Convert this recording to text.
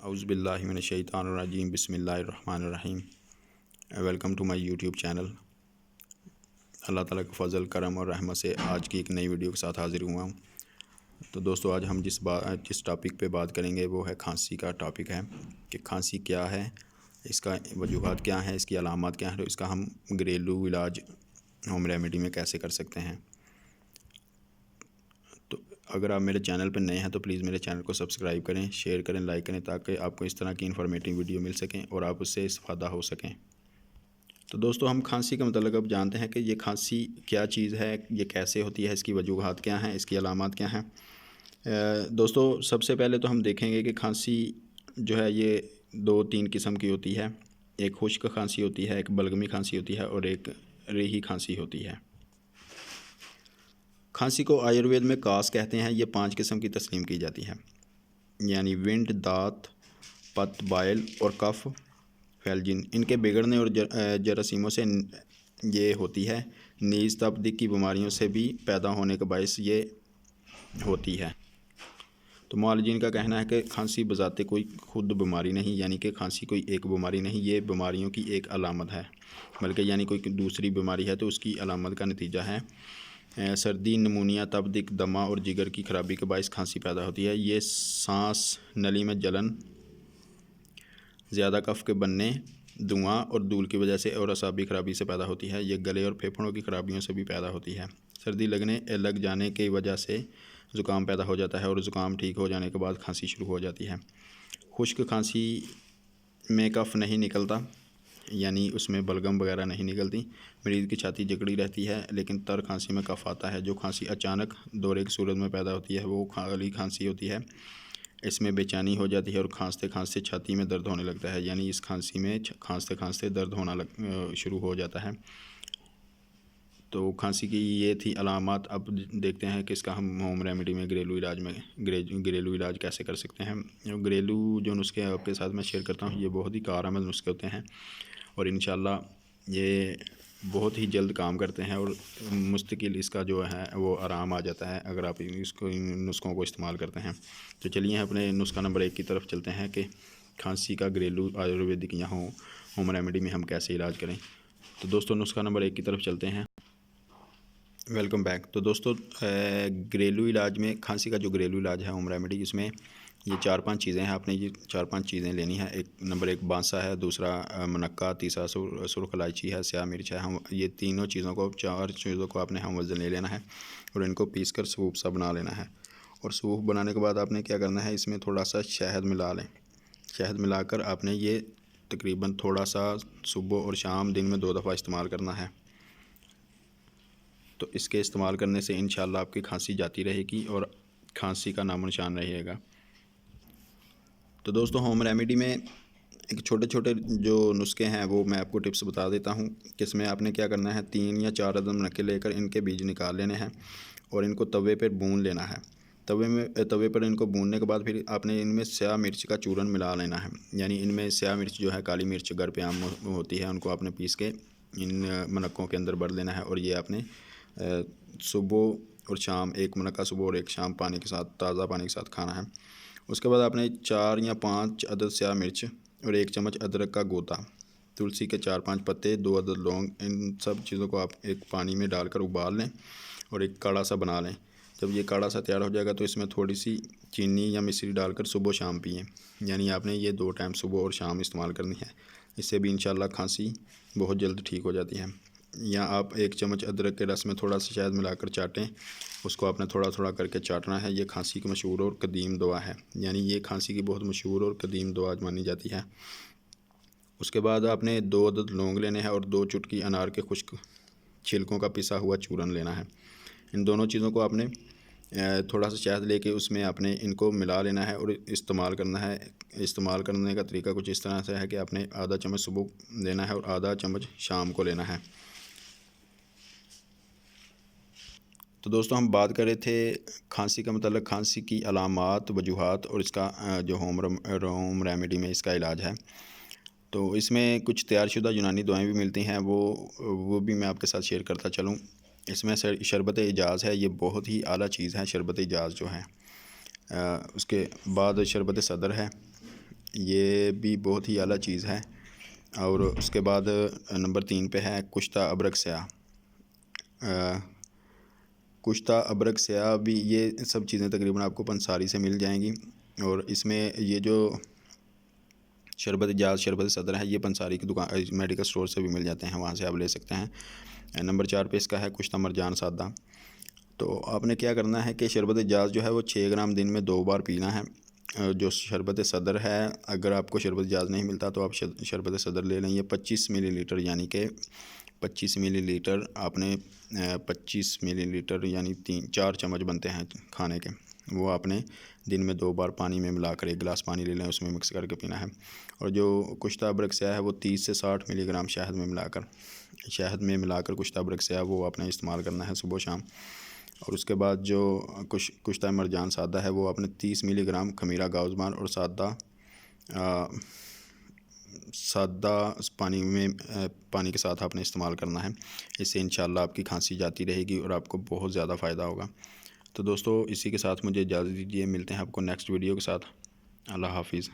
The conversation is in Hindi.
औज़ुबिल्लाहि मिनश्शैतानिर्रजीम बिस्मिल्लाहिर्रहमानिर्रहीम। Welcome to my YouTube channel. अल्लाह ताला के फ़ज़ल करम और रहमत से आज की एक नई वीडियो के साथ हाज़िर हुआ हूँ। तो दोस्तों, आज हम जिस टॉपिक पे बात करेंगे वो है खांसी का टॉपिक है कि खांसी क्या है, इसका वजूहात क्या हैं, इसकी अलामात क्या हैं, तो इसका हम घरेलू इलाज होम रेमेडी में कैसे कर सकते हैं। तो अगर आप मेरे चैनल पर नए हैं तो प्लीज़ मेरे चैनल को सब्सक्राइब करें, शेयर करें, लाइक करें, ताकि आपको इस तरह की इन्फॉर्मेटिव वीडियो मिल सकें और आप उससे इस्तेफ़ादा हो सकें। तो दोस्तों, हम खांसी का मतलब अब जानते हैं कि ये खांसी क्या चीज़ है, ये कैसे होती है, इसकी वजूहात क्या हैं, इसकी अलामात क्या हैं। दोस्तों, सबसे पहले तो हम देखेंगे कि खांसी जो है ये 2-3 किस्म की होती है। एक खुश्क खांसी होती है, एक बलगमी खांसी होती है और एक रेही खांसी होती है। खांसी को आयुर्वेद में कास कहते हैं। ये 5 किस्म की तस्लीम की जाती है, यानी विंड, दात, पत, बायल और कफ, फैलजिन। इनके बिगड़ने और जरासीमों से ये होती है। नीज़, तप, दिल की बीमारियों से भी पैदा होने का बायस ये होती है। तो मुआलिजीन का कहना है कि खांसी बजाते कोई खुद बीमारी नहीं, यानी कि खांसी कोई एक बीमारी नहीं, ये बीमारियों की एक अलामत है, बल्कि यानी कोई दूसरी बीमारी है तो उसकी अलामत का नतीजा है। सर्दी, नमूनिया, तप, दमा और जिगर की खराबी के बायस खांसी पैदा होती है। ये सांस नली में जलन, ज़्यादा कफ के बनने, धुआं और धूल की वजह से और असाबी खराबी से पैदा होती है। ये गले और फेफड़ों की खराबियों से भी पैदा होती है। सर्दी लग जाने की वजह से ज़ुकाम पैदा हो जाता है और ज़ुकाम ठीक हो जाने के बाद खांसी शुरू हो जाती है। खुश्क खांसी में कफ नहीं निकलता, यानी उसमें बलगम वगैरह नहीं निकलती। मरीज़ की छाती जकड़ी रहती है, लेकिन तर खांसी में कफ आता है। जो खांसी अचानक दौरे की सूरत में पैदा होती है वो खाली खांसी होती है। इसमें बेचैनी हो जाती है और खांसते खांसते छाती में दर्द होने लगता है, यानी इस खांसी में खांसते खांसते दर्द होना शुरू हो जाता है। तो खांसी की ये थी अलामात। अब देखते हैं कि इसका हम होम रेमेडी में घरेलू इलाज कैसे कर सकते हैं। घरेलू जो नुस्खे आपके साथ मैं शेयर करता हूँ ये बहुत ही कारआमद नुस्खे होते हैं और इंशाल्लाह ये बहुत ही जल्द काम करते हैं और मुस्तकिल इसका जो है वो आराम आ जाता है अगर आप इसको इन नुस्खों को इस्तेमाल करते हैं। तो चलिए अपने नुस्खा नंबर 1 की तरफ चलते हैं कि खांसी का घरेलू आयुर्वेदिक या होम रेमेडी में हम कैसे इलाज करें। तो दोस्तों, नुस्खा नंबर 1 की तरफ चलते हैं। Welcome back. तो दोस्तों, घरेलू इलाज में खांसी का जो घरेलू इलाज है होम रेमेडी, इसमें ये 4-5 चीज़ें हैं। आपने ये 4-5 चीज़ें लेनी है। नंबर 1 बांसा है, दूसरा मुनक्का, तीसरा सुर्ख इलायची है, स्याह मिर्च है। हम ये तीनों चीज़ों को 4 चीज़ों को आपने हम वज़न ले लेना है और इनको पीस कर सूप सा बना लेना है। और सूप बनाने के बाद आपने क्या करना है, इसमें थोड़ा सा शहद मिला लें। शहद मिलाकर आपने ये तकरीबन थोड़ा सा सुबह और शाम दिन में 2 दफ़ा इस्तेमाल करना है। तो इसके इस्तेमाल करने से इंशाल्लाह आपकी खांसी जाती रहेगी और खांसी का नामो निशान रहेगा। तो दोस्तों, होम रेमेडी में एक छोटे छोटे जो नुस्खे हैं वो मैं आपको टिप्स बता देता हूँ कि इसमें आपने क्या करना है। 3 या 4 अदद मुनक्के लेकर इनके बीज निकाल लेने हैं और इनको तवे पर भून लेना है। तवे पर इनको भूनने के बाद फिर आपने इनमें स्याह मिर्च का चूरन मिला लेना है, यानी इनमें स्याह मिर्च जो है, काली मिर्च घर पे आम होती है, उनको आपने पीस के इन मुनक्कों के अंदर भर लेना है। और ये आपने सुबह और शाम, 1 मुनक्का सुबह और 1 शाम पानी के साथ, ताज़ा पानी के साथ खाना है। उसके बाद आपने 4 या 5 अदद स्याह मिर्च और 1 चम्मच अदरक का गोता, तुलसी के 4-5 पत्ते, 2 अदद लौंग, इन सब चीज़ों को आप एक पानी में डालकर उबाल लें और एक काढ़ा सा बना लें। जब ये काढ़ा सा तैयार हो जाएगा तो इसमें थोड़ी सी चीनी या मिश्री डालकर सुबह शाम पिएँ, यानी आपने ये 2 टाइम सुबह और शाम इस्तेमाल करनी है। इससे भी इंशाल्लाह खांसी बहुत जल्द ठीक हो जाती है। या आप 1 चम्मच अदरक के रस में थोड़ा सा शहद मिलाकर चाटें, उसको आपने थोड़ा थोड़ा करके चाटना है। ये खांसी की मशहूर और कदीम दवा है, यानी ये खांसी की बहुत मशहूर और कदीम दवा मानी जाती है। उसके बाद आपने 2 अदद लौंग लेने हैं और 2 चुटकी अनार के खुश्क छिलकों का पिसा हुआ चूरन लेना है। इन दोनों चीज़ों को आपने थोड़ा सा शहद लेके उसमें आपने इनको मिला लेना है और इस्तेमाल करना है। इस्तेमाल करने का तरीका कुछ इस तरह से है कि आपने आधा चम्मच सुबह लेना है और आधा चम्मच शाम को लेना है। तो दोस्तों, हम बात कर रहे थे खांसी का मतलब खांसी की अलामात, वजूहात और इसका जो होम रेमेडी में इसका इलाज है। तो इसमें कुछ तैयारशुदा यूनानी दवाएं भी मिलती हैं, वो भी मैं आपके साथ शेयर करता चलूँ। इसमें शरबत इजाज़ है, ये बहुत ही आला चीज़ है शरबत इजाज़ जो है। उसके बाद शरबत सदर है, ये भी बहुत ही आला चीज़ है। और उसके बाद नंबर 3 पे है कुश्ता अबरक स्याह। कुश्ता अबरक स्याह भी, ये सब चीज़ें तकरीबन आपको पंसारी से मिल जाएंगी। और इसमें ये जो शरबत जाज, शरबत सदर है, ये पंसारी की दुकान मेडिकल स्टोर से भी मिल जाते हैं, वहाँ से आप ले सकते हैं। नंबर 4 पे इसका है कुश्ता मरजान सादा। तो आपने क्या करना है कि शरबत जाज जो है वो 6 ग्राम दिन में 2 बार पीना है। जो शरबत सदर है, अगर आपको शरबत जाज नहीं मिलता तो आप शरबत सदर ले लें। ये 25 मिलीलीटर, यानी कि 25 मिलीलीटर आपने 25 मिलीलीटर यानी 3-4 चम्मच बनते हैं खाने के, वो आपने दिन में 2 बार पानी में मिलाकर 1 गिलास पानी ले लें, उसमें मिक्स करके पीना है। और जो कुश्ता अबरक स्याह है वो 30 से 60 मिलीग्राम शहद में मिलाकर कुश्ता अबरक स्याह वो आपने इस्तेमाल करना है सुबह शाम। और उसके बाद जो कुश्ता मरजान सादा है वो आपने 30 मिलीग्राम खमीरा गाउज़बान और सादा पानी के साथ आपने इस्तेमाल करना है। इससे इंशाल्लाह आपकी खांसी जाती रहेगी और आपको बहुत ज़्यादा फ़ायदा होगा। तो दोस्तों, इसी के साथ मुझे इजाज़त दीजिए, मिलते हैं आपको नेक्स्ट वीडियो के साथ। अल्लाह हाफिज़।